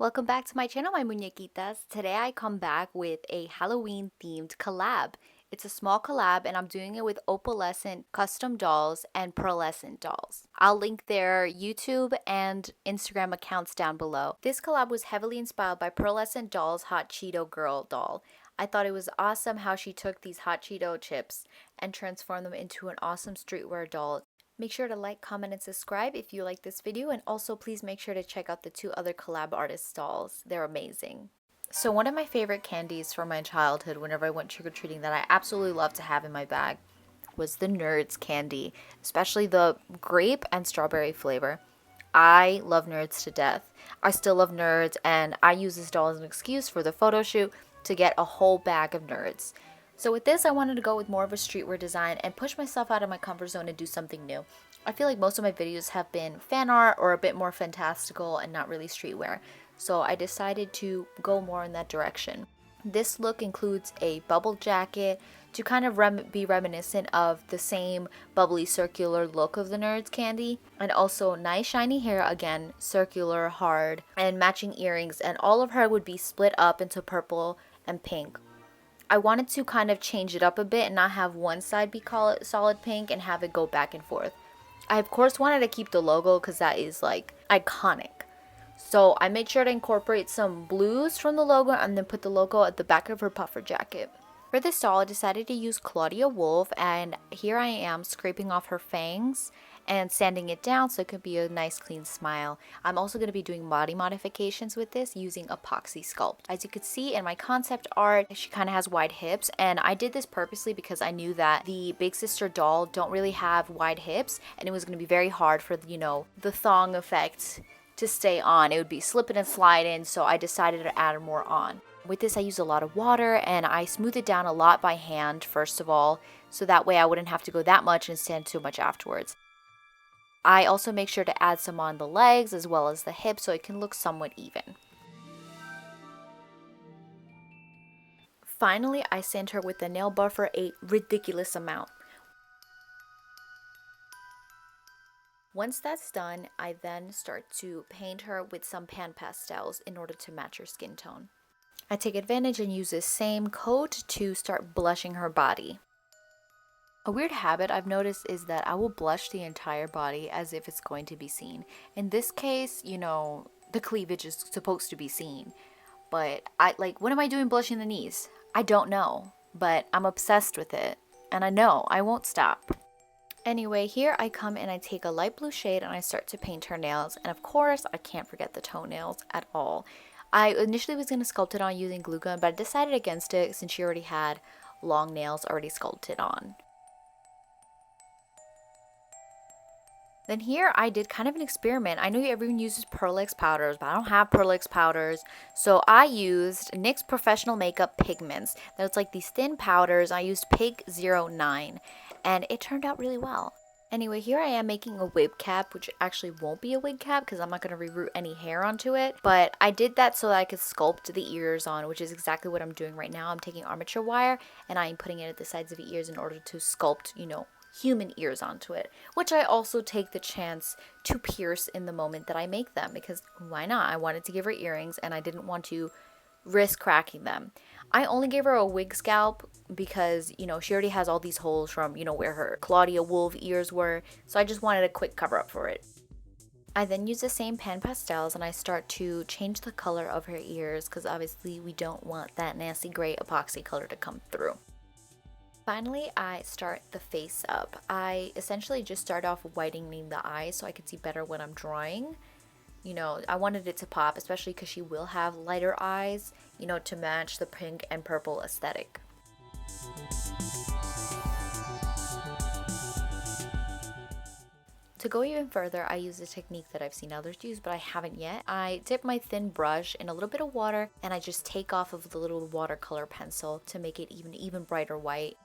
Welcome back to my channel, my muñequitas. Today I come back with a Halloween themed collab. It's a small collab and I'm doing it with Opalescent Custom Dolls and Pearlescent Dolls. I'll link their YouTube and Instagram accounts down below. This collab was heavily inspired by Pearlescent Doll's Hot Cheeto Girl doll. I thought it was awesome how she took these Hot Cheeto chips and transformed them into an awesome streetwear doll. Make sure to like, comment, and subscribe if you like this video, and also please make sure to check out the two other collab artist dolls. They're amazing. So one of my favorite candies from my childhood whenever I went trick-or-treating that I absolutely love to have in my bag was the Nerds candy, especially the grape and strawberry flavor. I love Nerds to death. I still love Nerds, and I use this doll as an excuse for the photo shoot to get a whole bag of Nerds. So with this, I wanted to go with more of a streetwear design and push myself out of my comfort zone and do something new. I feel like most of my videos have been fan art or a bit more fantastical and not really streetwear. So I decided to go more in that direction. This look includes a bubble jacket to kind of be reminiscent of the same bubbly circular look of the Nerds candy. And also nice shiny hair, again, circular, hard, and matching earrings. And all of her would be split up into purple and pink. I wanted to kind of change it up a bit and not have one side be solid pink and have it go back and forth. I of course wanted to keep the logo because that is like iconic. So I made sure to incorporate some blues from the logo and then put the logo at the back of her puffer jacket. For this doll, I decided to use Claudia Wolf, and here I am scraping off her fangs and sanding it down so it could be a nice clean smile. I'm also going to be doing body modifications with this using epoxy sculpt. As you could see in my concept art, she kind of has wide hips, and I did this purposely because I knew that the Big Sister doll don't really have wide hips, and it was going to be very hard for, you know, the thong effect to stay on. It would be slipping and sliding, so I decided to add more on. With this, I used a lot of water and I smoothed it down a lot by hand first of all, so that way I wouldn't have to go that much and sand too much afterwards. I also make sure to add some on the legs as well as the hips so it can look somewhat even. Finally, I sand her with the nail buffer a ridiculous amount. Once that's done, I then start to paint her with some pan pastels in order to match her skin tone. I take advantage and use this same coat to start blushing her body. A weird habit I've noticed is that I will blush the entire body as if it's going to be seen. In this case, you know, the cleavage is supposed to be seen. But when am I doing blushing the knees? I don't know, but I'm obsessed with it. And I know I won't stop. Anyway, here I come and I take a light blue shade and I start to paint her nails. And of course, I can't forget the toenails at all. I initially was going to sculpt it on using glue gun, but I decided against it since she already had long nails already sculpted on. Then here I did kind of an experiment. I know everyone uses Pearlex powders, but I don't have Pearlex powders. So I used NYX Professional Makeup Pigments. That's like these thin powders. I used Pig 09 and it turned out really well. Anyway, here I am making a wig cap, which actually won't be a wig cap because I'm not going to reroot any hair onto it. But I did that so that I could sculpt the ears on, which is exactly what I'm doing right now. I'm taking armature wire and I'm putting it at the sides of the ears in order to sculpt, you know, human ears onto it. Which I also take the chance to pierce in the moment that I make them because why not? I wanted to give her earrings and I didn't want to risk cracking them. I only gave her a wig scalp because, you know, she already has all these holes from, you know, where her Claudia Wolf ears were, so I just wanted a quick cover up for it. I then use the same pan pastels and I start to change the color of her ears because obviously we don't want that nasty gray epoxy color to come through. Finally, I start the face up. I essentially just start off whitening the eyes so I could see better what I'm drawing. You know, I wanted it to pop, especially because she will have lighter eyes, you know, to match the pink and purple aesthetic. To go even further, I use a technique that I've seen others use, but I haven't yet. I dip my thin brush in a little bit of water and I just take off of the little watercolor pencil to make it even brighter white.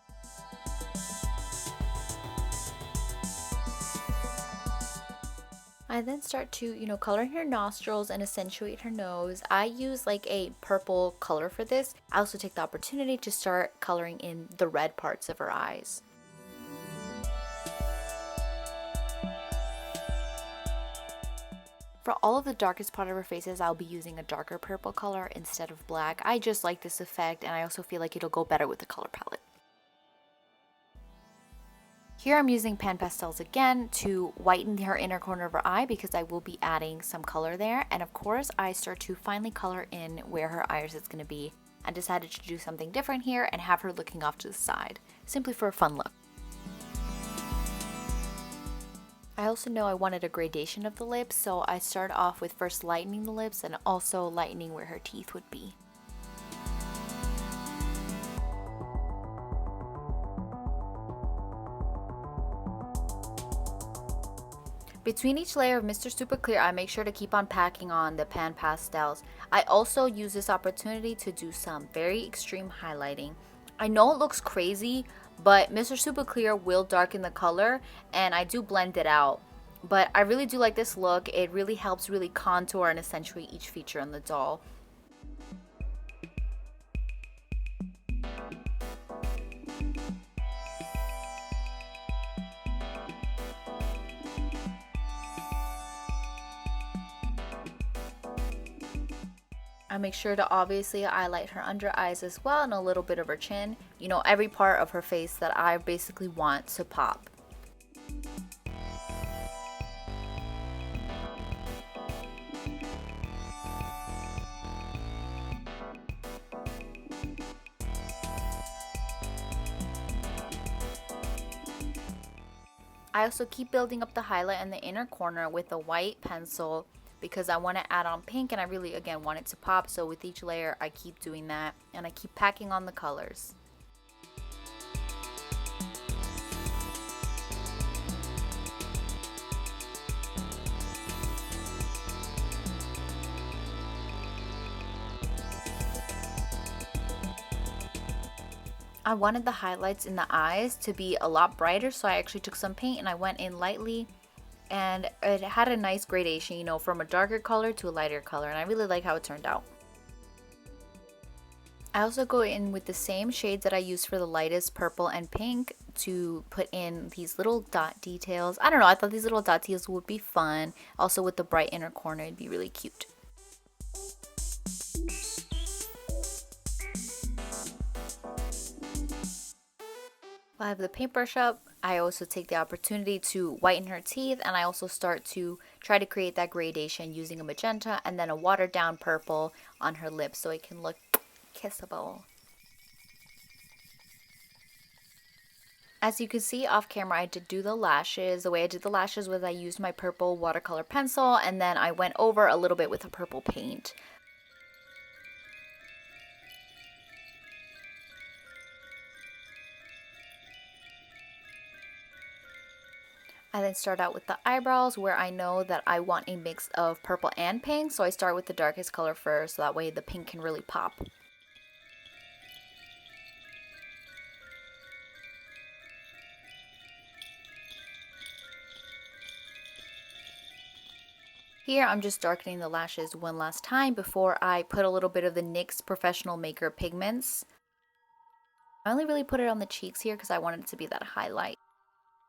I then start to, you know, color in her nostrils and accentuate her nose. I use like a purple color for this. I also take the opportunity to start coloring in the red parts of her eyes. For all of the darkest part of her faces, I'll be using a darker purple color instead of black. I just like this effect, and I also feel like it'll go better with the color palette. Here I'm using pan pastels again to whiten her inner corner of her eye because I will be adding some color there. And of course, I start to finely color in where her iris is going to be. I decided to do something different here and have her looking off to the side, simply for a fun look. I also know I wanted a gradation of the lips, so I start off with first lightening the lips and also lightening where her teeth would be. Between each layer of Mr. Super Clear, I make sure to keep on packing on the pan pastels. I also use this opportunity to do some very extreme highlighting. I know it looks crazy, but Mr. Super Clear will darken the color, and I do blend it out. But I really do like this look. It really helps really contour and accentuate each feature on the doll. I make sure to obviously highlight her under eyes as well and a little bit of her chin. You know, every part of her face that I basically want to pop. I also keep building up the highlight in the inner corner with a white pencil because I want to add on pink, and I really again want it to pop. So with each layer I keep doing that, and I keep packing on the colors. I wanted the highlights in the eyes to be a lot brighter, so I actually took some paint and I went in lightly, and it had a nice gradation, you know, from a darker color to a lighter color, and I really like how it turned out. I also go in with the same shades that I used for the lightest purple and pink to put in these little dot details. I don't know, I thought these little dot details would be fun. Also with the bright inner corner, it'd be really cute. While I have the paintbrush up, I also take the opportunity to whiten her teeth, and I also start to try to create that gradation using a magenta and then a watered down purple on her lips so it can look kissable. As you can see off camera, I did do the lashes. The way I did the lashes was I used my purple watercolor pencil, and then I went over a little bit with a purple paint. I then start out with the eyebrows, where I know that I want a mix of purple and pink, so I start with the darkest color first, so that way the pink can really pop. Here I'm just darkening the lashes one last time before I put a little bit of the NYX Professional Maker pigments. I only really put it on the cheeks here because I wanted it to be that highlight.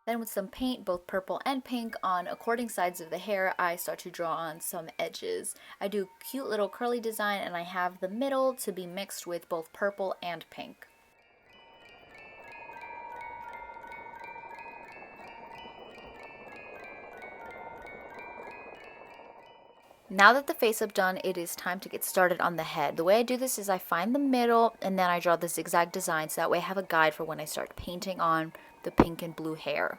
Then with some paint, both purple and pink, on according sides of the hair, I start to draw on some edges. I do a cute little curly design, and I have the middle to be mixed with both purple and pink. Now that the face is done, it is time to get started on the head. The way I do this is I find the middle and then I draw the zigzag design, so that way I have a guide for when I start painting on the pink and blue hair.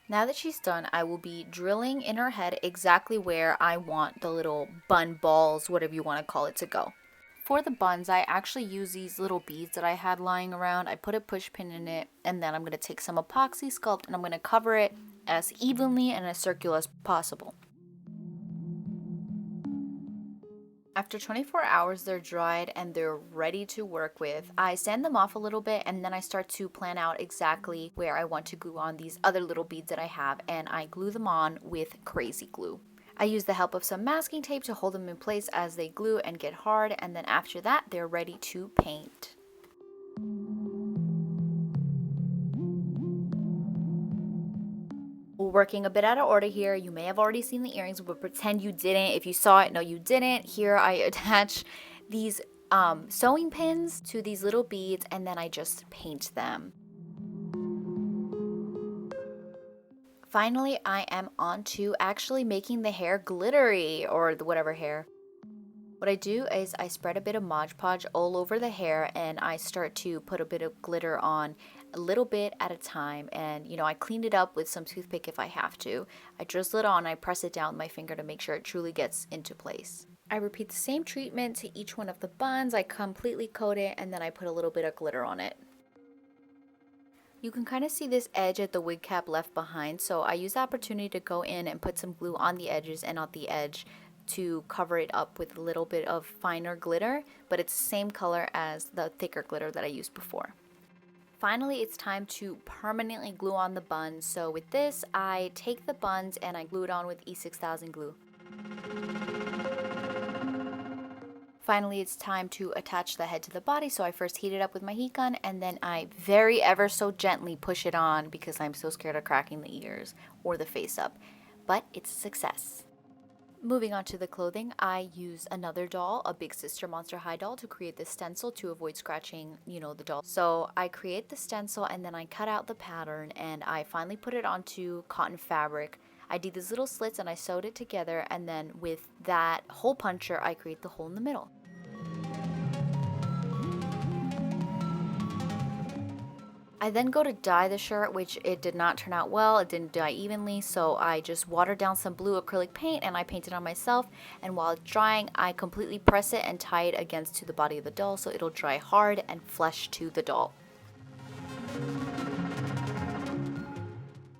Now that she's done, I will be drilling in her head exactly where I want the little bun balls, whatever you want to call it, to go. For the buns, I actually use these little beads that I had lying around. I put a push pin in it, and then I'm going to take some epoxy sculpt and I'm going to cover it as evenly and as circular as possible. After 24 hours, they're dried and they're ready to work with. I sand them off a little bit and then I start to plan out exactly where I want to glue on these other little beads that I have, and I glue them on with crazy glue. I use the help of some masking tape to hold them in place as they glue and get hard, and then after that, they're ready to paint. Working a bit out of order here, you may have already seen the earrings, but pretend you didn't. If you saw it, no you didn't. Here I attach these sewing pins to these little beads and then I just paint them. Finally, I am on to actually making the hair glittery, or whatever hair. What I do is I spread a bit of ModgePodge all over the hair and I start to put a bit of glitter on a little bit at a time, and I clean it up with some toothpick if I have to. I drizzle it on, I press it down with my finger to make sure it truly gets into place. I repeat the same treatment to each one of the buns. I completely coat it and then I put a little bit of glitter on it. You can kind of see this edge at the wig cap left behind, so I use the opportunity to go in and put some glue on the edges and on the edge to cover it up with a little bit of finer glitter, but it's the same color as the thicker glitter that I used before. Finally, it's time to permanently glue on the buns. So with this, I take the buns and I glue it on with E6000 glue. Finally, it's time to attach the head to the body, so I first heat it up with my heat gun and then I very ever so gently push it on because I'm so scared of cracking the ears or the face up, but it's a success. Moving on to the clothing, I use another doll, a Big Sister Monster High doll, to create this stencil to avoid scratching, the doll. So I create the stencil and then I cut out the pattern and I finally put it onto cotton fabric. I did these little slits and I sewed it together, and then with that hole puncher, I create the hole in the middle. I then go to dye the shirt, which it did not turn out well. It didn't dye evenly, so I just watered down some blue acrylic paint and I painted on myself, and while it's drying I completely press it and tie it against to the body of the doll so it'll dry hard and flush to the doll.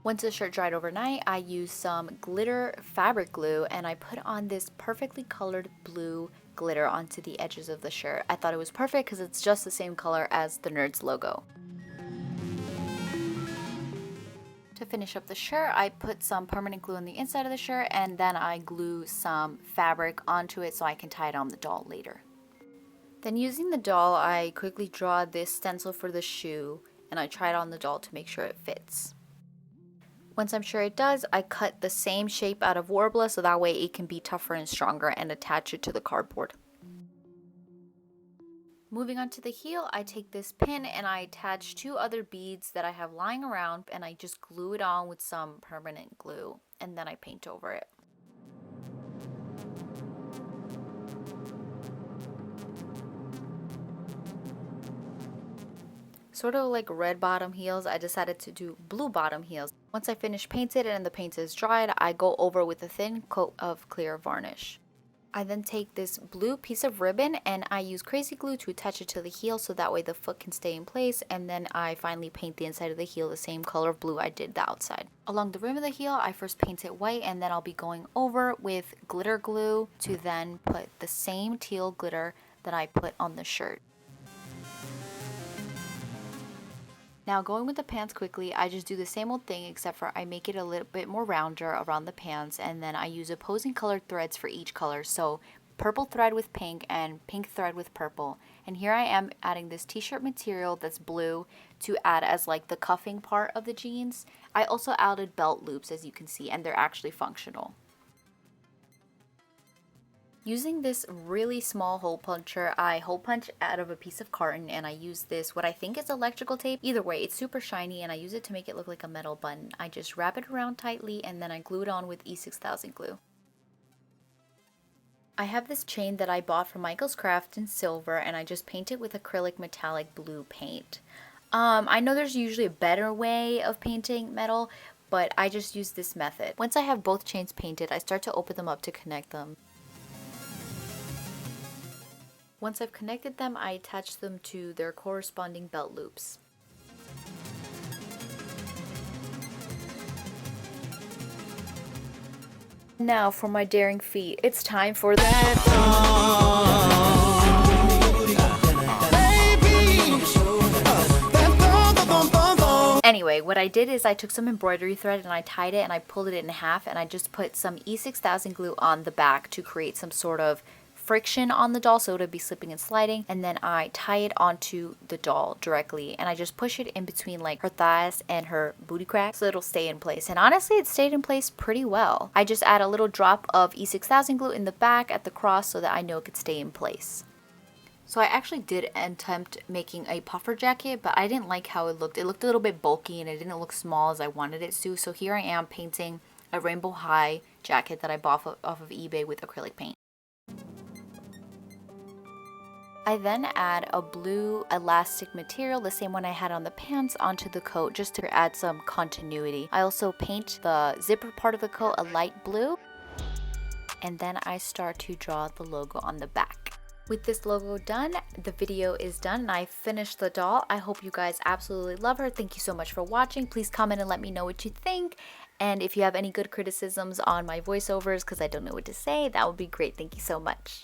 Once the shirt dried overnight, I used some glitter fabric glue and I put on this perfectly colored blue glitter onto the edges of the shirt. I thought it was perfect because it's just the same color as the Nerds logo. To finish up the shirt, I put some permanent glue on the inside of the shirt and then I glue some fabric onto it so I can tie it on the doll later. Then using the doll, I quickly draw this stencil for the shoe and I try it on the doll to make sure it fits. Once I'm sure it does, I cut the same shape out of Worbla so that way it can be tougher and stronger, and attach it to the cardboard. Moving on to the heel, I take this pin and I attach two other beads that I have lying around and I just glue it on with some permanent glue and then I paint over it. Sort of like red bottom heels, I decided to do blue bottom heels. Once I finish painted and the paint is dried, I go over with a thin coat of clear varnish. I then take this blue piece of ribbon and I use crazy glue to attach it to the heel so that way the foot can stay in place, and then I finally paint the inside of the heel the same color of blue I did the outside. Along the rim of the heel, I first paint it white and then I'll be going over with glitter glue to then put the same teal glitter that I put on the shirt. Now going with the pants quickly, I just do the same old thing except for I make it a little bit more rounder around the pants, and then I use opposing colored threads for each color. So purple thread with pink and pink thread with purple. And here I am adding this t-shirt material that's blue to add as like the cuffing part of the jeans. I also added belt loops, as you can see, and they're actually functional. Using this really small hole puncher, I hole punch out of a piece of carton and I use this, what I think is electrical tape. Either way, it's super shiny and I use it to make it look like a metal button. I just wrap it around tightly and then I glue it on with E6000 glue. I have this chain that I bought from Michael's Craft in silver and I just paint it with acrylic metallic blue paint. I know there's usually a better way of painting metal, but I just use this method. Once I have both chains painted, I start to open them up to connect them. Once I've connected them, I attach them to their corresponding belt loops. Now for my daring feat, it's time for the Anyway, what I did is I took some embroidery thread and I tied it and I pulled it in half, and I just put some E6000 glue on the back to create some sort of friction on the doll so it would be slipping and sliding, and then I tie it onto the doll directly and I just push it in between like her thighs and her booty crack so it'll stay in place. And honestly, it stayed in place pretty well. I just add a little drop of E6000 glue in the back at the cross so that I know it could stay in place. So I actually did attempt making a puffer jacket, but I didn't like how it looked. It looked a little bit bulky and it didn't look small as I wanted it to. So here I am painting a rainbow high jacket that I bought off of eBay with acrylic paint. I then add a blue elastic material, the same one I had on the pants, onto the coat just to add some continuity. I also paint the zipper part of the coat a light blue, and then I start to draw the logo on the back. With this logo done, the video is done and I finished the doll. I hope you guys absolutely love her. Thank you so much for watching. Please comment and let me know what you think. And if you have any good criticisms on my voiceovers because I don't know what to say, that would be great. Thank you so much.